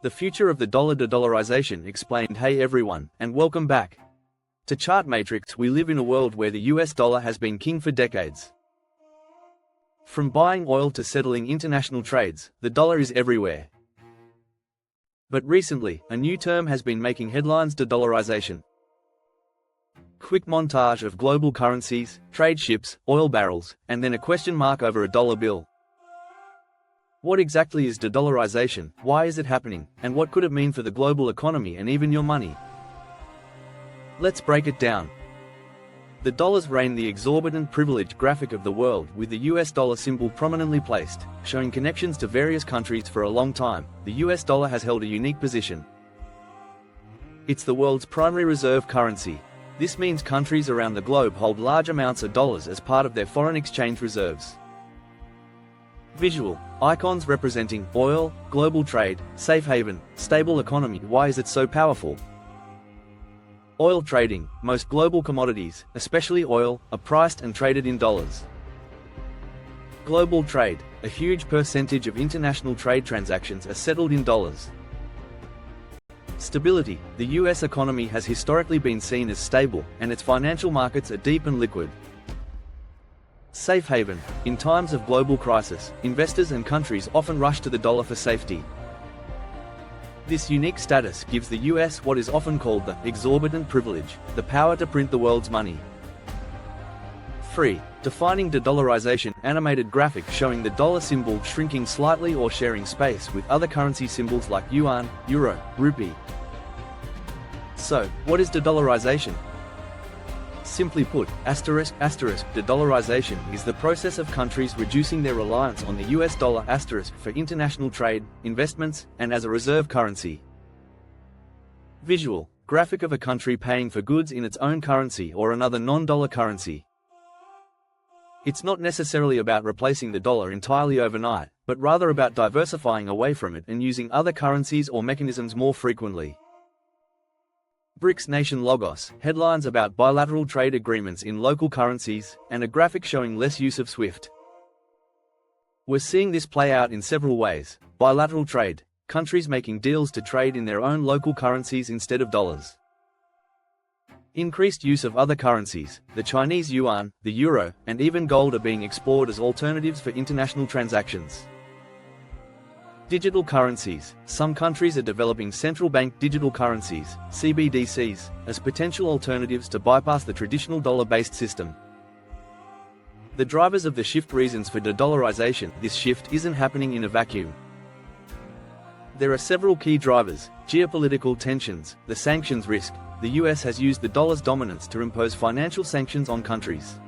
The future of the dollar. De-dollarization explained. Hey everyone, and welcome back to Chart Matrix. We live in a world where the US dollar has been king for decades. From buying oil to settling international trades, the dollar is everywhere. But recently, a new term has been making headlines: de-dollarization. Quick montage of global currencies, trade ships, oil barrels, and then a question mark over a dollar bill. What exactly is de-dollarization, why is it happening, and what could it mean for the global economy and even your money? Let's break it down. The dollars reign the exorbitant privileged graphic of the world, with the US dollar symbol prominently placed, showing connections to various countries. For a long time, the US dollar has held a unique position. It's the world's primary reserve currency. This means countries around the globe hold large amounts of dollars as part of their foreign exchange reserves. Visual icons representing oil, global trade, safe haven, stable economy. Why is it so powerful? Oil trading. Most global commodities, especially oil, are priced and traded in dollars. Global trade. A huge percentage of international trade transactions are settled in dollars. Stability. The US economy has historically been seen as stable, and its financial markets are deep and liquid. Safe haven. In times of global crisis, investors and countries often rush to the dollar for safety. This unique status gives the US what is often called the exorbitant privilege, the power to print the world's money. Free. Defining de-dollarization. Animated graphic showing the dollar symbol shrinking slightly or sharing space with other currency symbols like yuan, euro, rupee. So, what is de-dollarization? Simply put, de-dollarization is the process of countries reducing their reliance on the US dollar for international trade, investments, and as a reserve currency. Visual graphic of a country paying for goods in its own currency or another non-dollar currency. It's not necessarily about replacing the dollar entirely overnight, but rather about diversifying away from it and using other currencies or mechanisms more frequently. Brics nation logos, headlines about bilateral trade agreements in local currencies, and a graphic showing less use of SWIFT. We're seeing this play out in several ways. Bilateral trade, countries making deals to trade in their own local currencies instead of dollars. Increased use of other currencies, the Chinese yuan, the euro, and even gold are being explored as alternatives for international transactions. Digital currencies. Some countries are developing central bank digital currencies, CBDCs, as potential alternatives to bypass the traditional dollar-based system. The drivers of the shift. Reasons for de-dollarization. This shift isn't happening in a vacuum. There are several key drivers: geopolitical tensions, the sanctions risk. The US has used the dollar's dominance to impose financial sanctions on countries.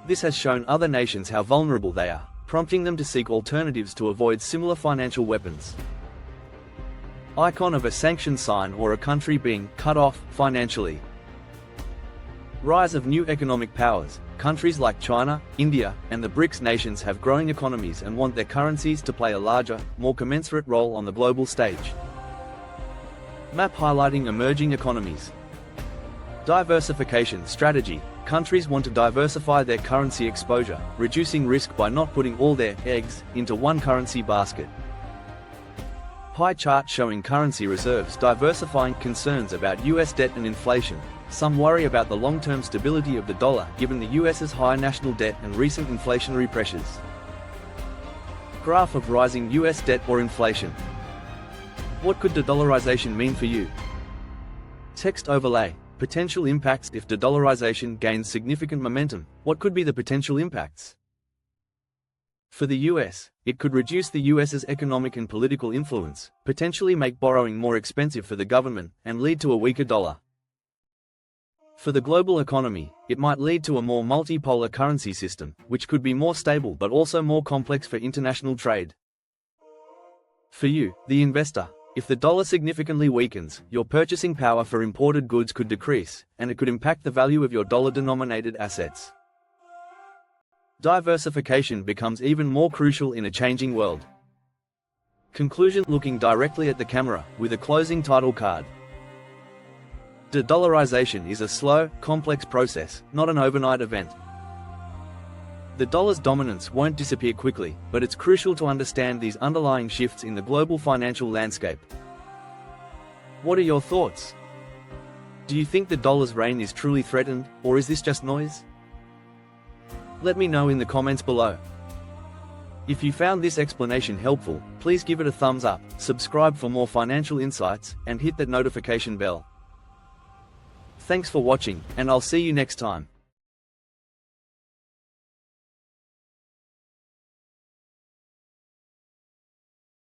This has shown other nations how vulnerable they are, prompting them to seek alternatives to avoid similar financial weapons. Icon of a sanction sign or a country being cut off financially. Rise of new economic powers. Countries like China, India, and the Brics nations have growing economies and want their currencies to play a larger, more commensurate role on the global stage. Map highlighting emerging economies. Diversification strategy. Countries want to diversify their currency exposure, reducing risk by not putting all their eggs into one currency basket. Pie chart showing currency reserves diversifying. Concerns about US debt and inflation. Some worry about the long-term stability of the dollar given the US's high national debt and recent inflationary pressures. Graph of rising US debt or inflation. What could de-dollarization mean for you? Text overlay. Potential impacts. If de-dollarization gains significant momentum, what could be the potential impacts? For the US, it could reduce the US's economic and political influence, potentially make borrowing more expensive for the government, and lead to a weaker dollar. For the global economy, it might lead to a more multipolar currency system, which could be more stable but also more complex for international trade. For you, the investor, if the dollar significantly weakens, your purchasing power for imported goods could decrease, and it could impact the value of your dollar-denominated assets. Diversification becomes even more crucial in a changing world. Conclusion. Looking directly at the camera, with a closing title card. De-dollarization is a slow, complex process, not an overnight event. The dollar's dominance won't disappear quickly, but it's crucial to understand these underlying shifts in the global financial landscape. What are your thoughts? Do you think the dollar's reign is truly threatened, or is this just noise? Let me know in the comments below. If you found this explanation helpful, please give it a thumbs up, subscribe for more financial insights, and hit that notification bell. Thanks for watching, and I'll see you next time.